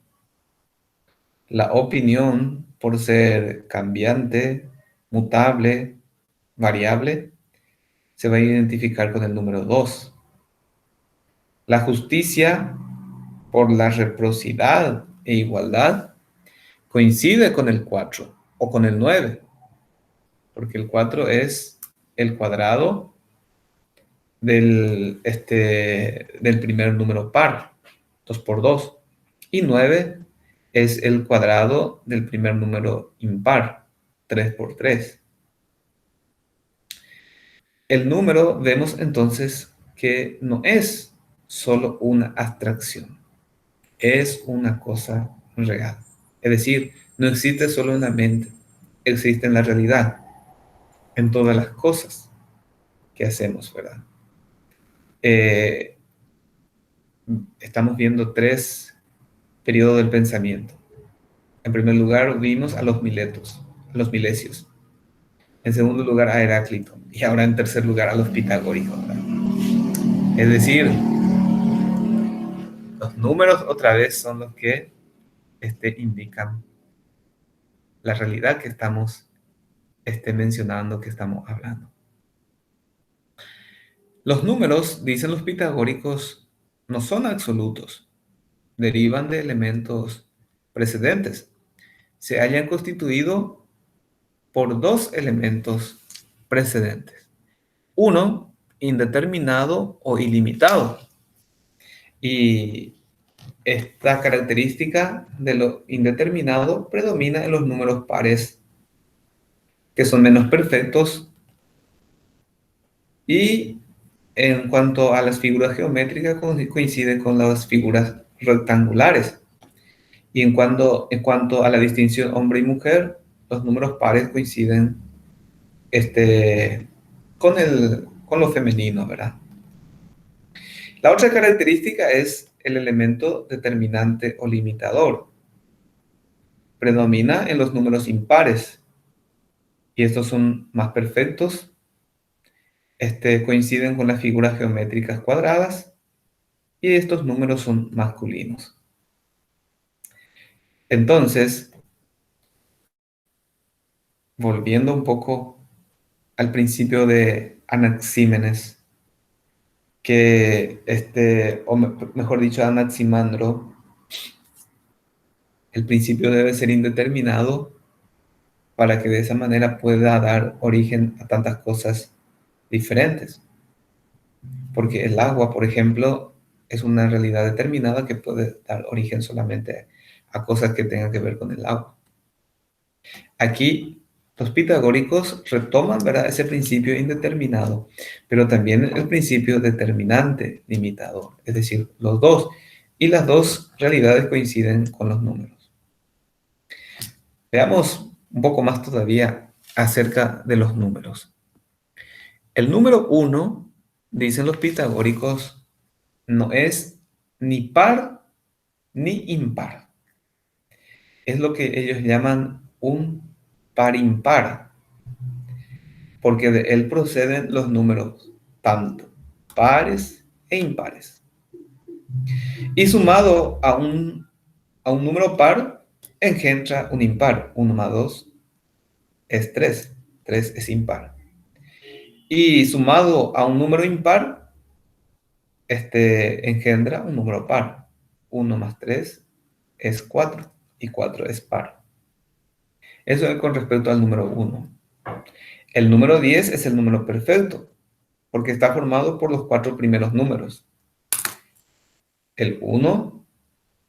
La opinión, por ser cambiante, mutable, variable, se va a identificar con el número 2. La justicia, por la reciprocidad e igualdad, coincide con el 4 o con el 9, porque el 4 es el cuadrado del primer número par, 2 por 2, y 9 es el cuadrado del primer número impar, 3 por 3. El número vemos entonces que no es solo una abstracción, es una cosa real. Es decir, no existe solo en la mente, existe en la realidad, en todas las cosas que hacemos, ¿verdad? Eh, Estamos viendo 3 periodos del pensamiento. En primer lugar, vimos a los miletos, a los milesios. En segundo lugar, a Heráclito. Y ahora en tercer lugar, a los pitagóricos, ¿verdad? Es decir, los números otra vez son los que indican la realidad que estamos mencionando, que estamos hablando. Los números, dicen los pitagóricos, no son absolutos, derivan de elementos precedentes. Se hayan constituido por 2 elementos precedentes. Uno, indeterminado o ilimitado. Y esta característica de lo indeterminado predomina en los números pares, que son menos perfectos, y en cuanto a las figuras geométricas coinciden con las figuras rectangulares. Y en cuanto a la distinción hombre y mujer, los números pares coinciden con lo femenino, ¿verdad? La otra característica es el elemento determinante o limitador. Predomina en los números impares, y estos son más perfectos, coinciden con las figuras geométricas cuadradas, y estos números son masculinos. Entonces, volviendo un poco al principio de Anaxímenes, o mejor dicho, Anaximandro, el principio debe ser indeterminado para que de esa manera pueda dar origen a tantas cosas diferentes. Porque el agua, por ejemplo, es una realidad determinada que puede dar origen solamente a cosas que tengan que ver con el agua. Aquí los pitagóricos retoman, ¿verdad?, ese principio indeterminado, pero también el principio determinante limitador, es decir, los dos. Y las dos realidades coinciden con los números. Veamos un poco más todavía acerca de los números. El número 1, dicen los pitagóricos, no es ni par ni impar. Es lo que ellos llaman un par impar, porque de él proceden los números tanto pares e impares. Y sumado a un número par, engendra un impar. 1 más 2 es 3. 3 es impar. Y sumado a un número impar, engendra un número par. 1 más 3 es 4 y 4 es par. Eso es con respecto al número 1. El número 10 es el número perfecto, porque está formado por los 4 primeros números. El 1,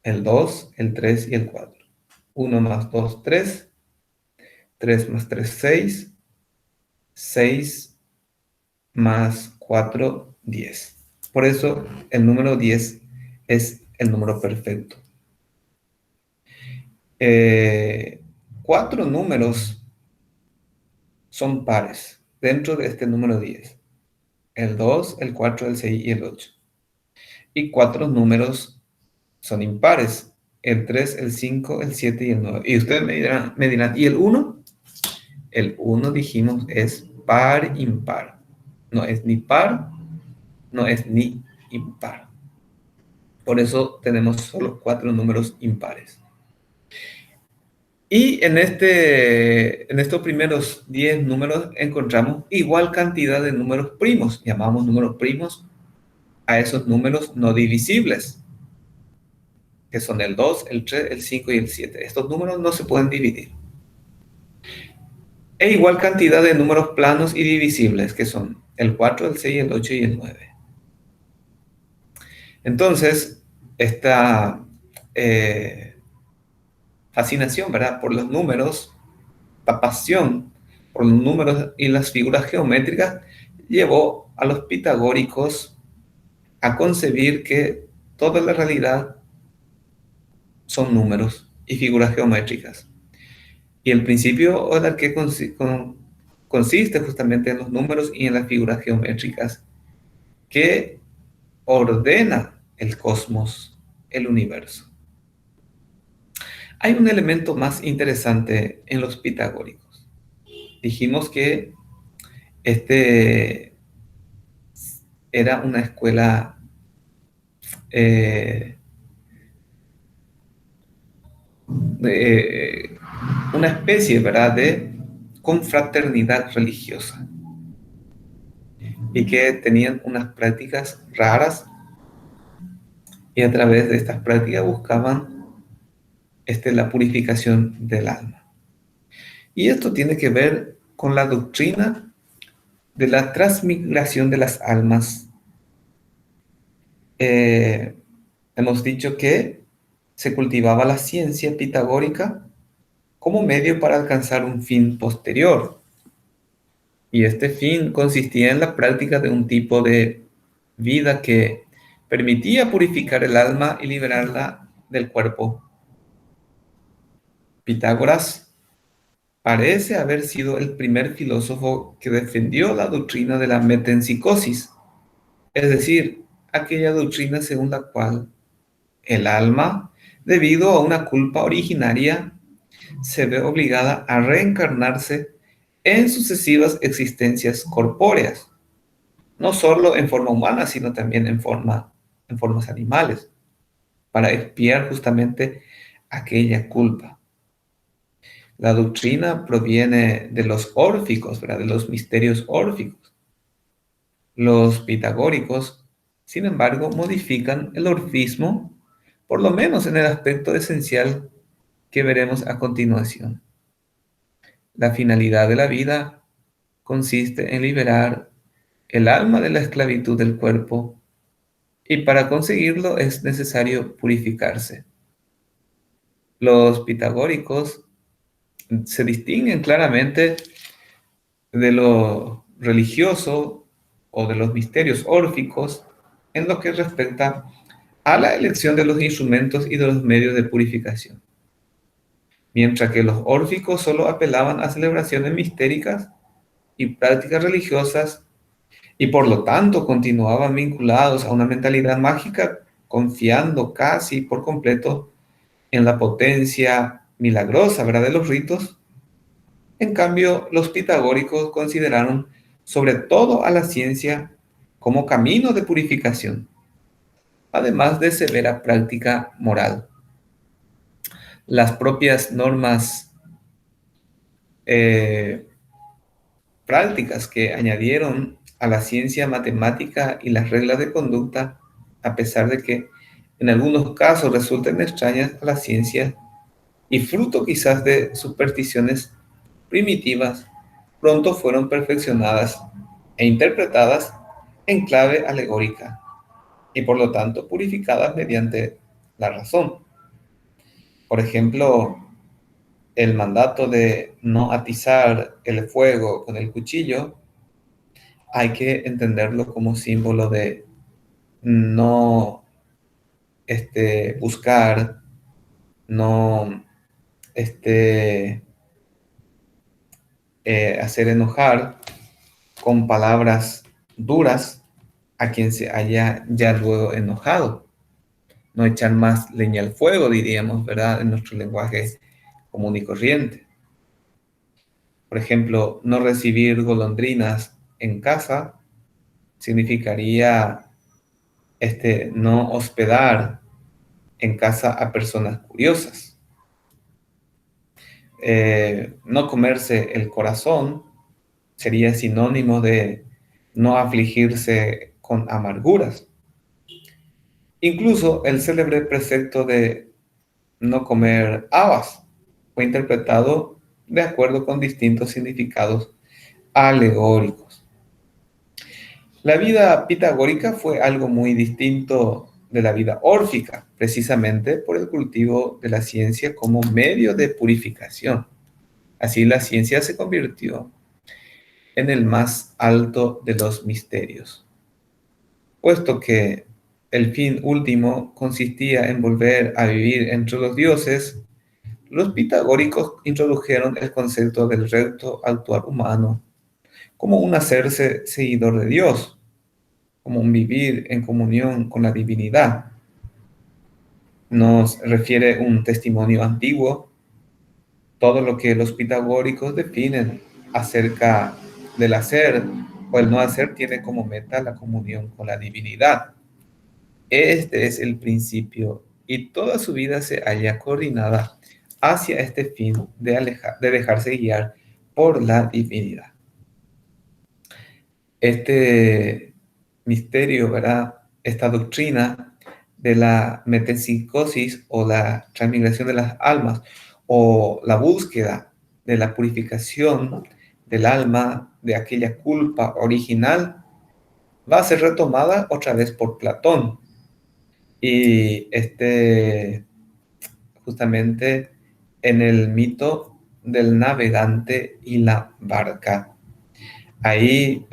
el 2, el 3 y el 4. 1 más 2, 3. 3 más 3, 6. 6 más 4, 10. Por eso el número 10 es el número perfecto. 4 números son pares dentro de este número 10. El 2, el 4, el 6 y el 8. Y 4 números son impares. El 3, el 5, el 7 y el 9. Y ustedes me dirán, ¿y el 1? El 1, dijimos, es par impar. No es ni par no es ni impar. Por eso tenemos solo 4 números impares. Y en estos primeros 10 números encontramos igual cantidad de números primos. Llamamos números primos a esos números no divisibles, que son el 2, el 3, el 5 y el 7. Estos números no se pueden dividir. E igual cantidad de números planos y divisibles, que son el 4, el 6, el 8 y el 9. Entonces, esta fascinación, ¿verdad?, por los números, la pasión por los números y las figuras geométricas, llevó a los pitagóricos a concebir que toda la realidad son números y figuras geométricas. Y el principio en el que consiste justamente en los números y en las figuras geométricas que ordena el cosmos, el universo. Hay un elemento más interesante en los pitagóricos. Dijimos que este era una escuela, eh, de, una especie, ¿verdad?, de confraternidad religiosa, y que tenían unas prácticas raras, y a través de estas prácticas buscaban la purificación del alma. Y esto tiene que ver con la doctrina de la transmigración de las almas. Hemos dicho que se cultivaba la ciencia pitagórica como medio para alcanzar un fin posterior. Y este fin consistía en la práctica de un tipo de vida que permitía purificar el alma y liberarla del cuerpo. Pitágoras parece haber sido el primer filósofo que defendió la doctrina de la metempsicosis, es decir, aquella doctrina según la cual el alma, debido a una culpa originaria, se ve obligada a reencarnarse en sucesivas existencias corpóreas, no solo en forma humana, sino también en formas animales, para expiar justamente aquella culpa. La doctrina proviene de los órficos, ¿verdad?, de los misterios órficos. Los pitagóricos, sin embargo, modifican el orfismo, por lo menos en el aspecto esencial que veremos a continuación. La finalidad de la vida consiste en liberar el alma de la esclavitud del cuerpo, y para conseguirlo es necesario purificarse. Los pitagóricos se distinguen claramente de lo religioso o de los misterios órficos en lo que respecta a la elección de los instrumentos y de los medios de purificación. Mientras que los órficos solo apelaban a celebraciones mistéricas y prácticas religiosas, y por lo tanto continuaban vinculados a una mentalidad mágica, confiando casi por completo en la potencia milagrosa, ¿verdad?, de los ritos. En cambio, los pitagóricos consideraron sobre todo a la ciencia como camino de purificación, además de severa práctica moral. Las propias normas eh, prácticas que añadieron a la ciencia matemática y las reglas de conducta, a pesar de que en algunos casos resulten extrañas a la ciencia y fruto quizás de supersticiones primitivas, pronto fueron perfeccionadas e interpretadas en clave alegórica y por lo tanto purificadas mediante la razón. Por ejemplo, el mandato de no atizar el fuego con el cuchillo hay que entenderlo como símbolo de no buscar, no hacer enojar con palabras duras a quien se haya ya luego enojado. No echar más leña al fuego, diríamos, ¿verdad?, en nuestro lenguaje común y corriente. Por ejemplo, no recibir golondrinas en casa significaría no hospedar en casa a personas curiosas. No comerse el corazón sería sinónimo de no afligirse con amarguras. Incluso el célebre precepto de no comer habas fue interpretado de acuerdo con distintos significados alegóricos. La vida pitagórica fue algo muy distinto de la vida órfica, precisamente por el cultivo de la ciencia como medio de purificación. Así la ciencia se convirtió en el más alto de los misterios, puesto que el fin último consistía en volver a vivir entre los dioses. Los pitagóricos introdujeron el concepto del recto actuar humano como un hacerse seguidor de Dios, como un vivir en comunión con la divinidad. Nos refiere un testimonio antiguo todo lo que los pitagóricos definen acerca del hacer o el no hacer tiene como meta la comunión con la divinidad. Este es el principio y toda su vida se halla coordinada hacia este fin de dejarse guiar por la divinidad. Este misterio, ¿verdad? Esta doctrina de la metempsicosis o la transmigración de las almas o la búsqueda de la purificación del alma de aquella culpa original va a ser retomada otra vez por Platón. Y justamente en el mito del navegante y la barca. Ahí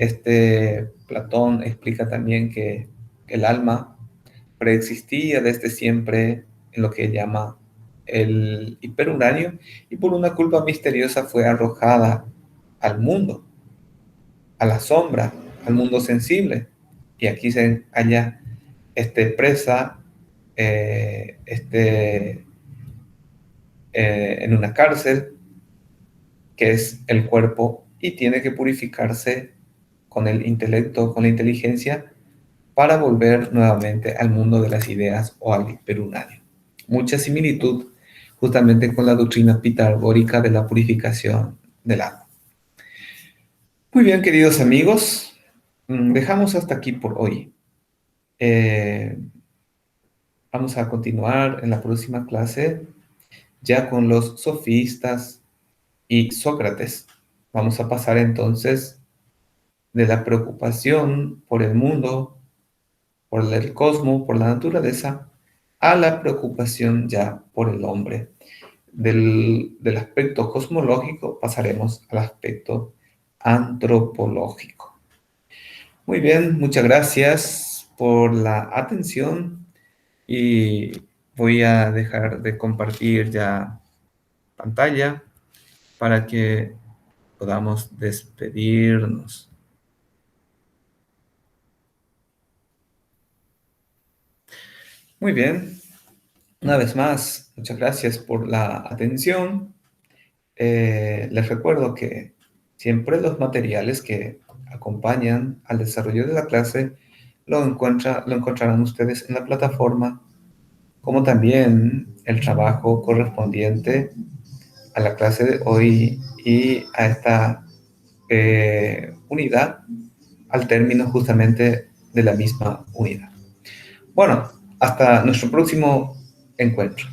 Platón explica también que el alma preexistía desde siempre en lo que llama el hiperuranio y por una culpa misteriosa fue arrojada al mundo, a la sombra, al mundo sensible. Y aquí se halla presa en una cárcel que es el cuerpo y tiene que purificarse con el intelecto, con la inteligencia, para volver nuevamente al mundo de las ideas o al hiperuranio. Mucha similitud justamente con la doctrina pitagórica de la purificación del alma. Muy bien, queridos amigos, dejamos hasta aquí por hoy. Vamos a continuar en la próxima clase ya con los sofistas y Sócrates. Vamos a pasar entonces de la preocupación por el mundo, por el cosmos, por la naturaleza, a la preocupación ya por el hombre. Del aspecto cosmológico pasaremos al aspecto antropológico. Muy bien, muchas gracias por la atención y voy a dejar de compartir ya pantalla para que podamos despedirnos. Muy bien, una vez más, muchas gracias por la atención. Les recuerdo que siempre los materiales que acompañan al desarrollo de la clase lo encontrarán ustedes en la plataforma, como también el trabajo correspondiente a la clase de hoy y a esta unidad al término justamente de la misma unidad. Bueno, hasta nuestro próximo encuentro.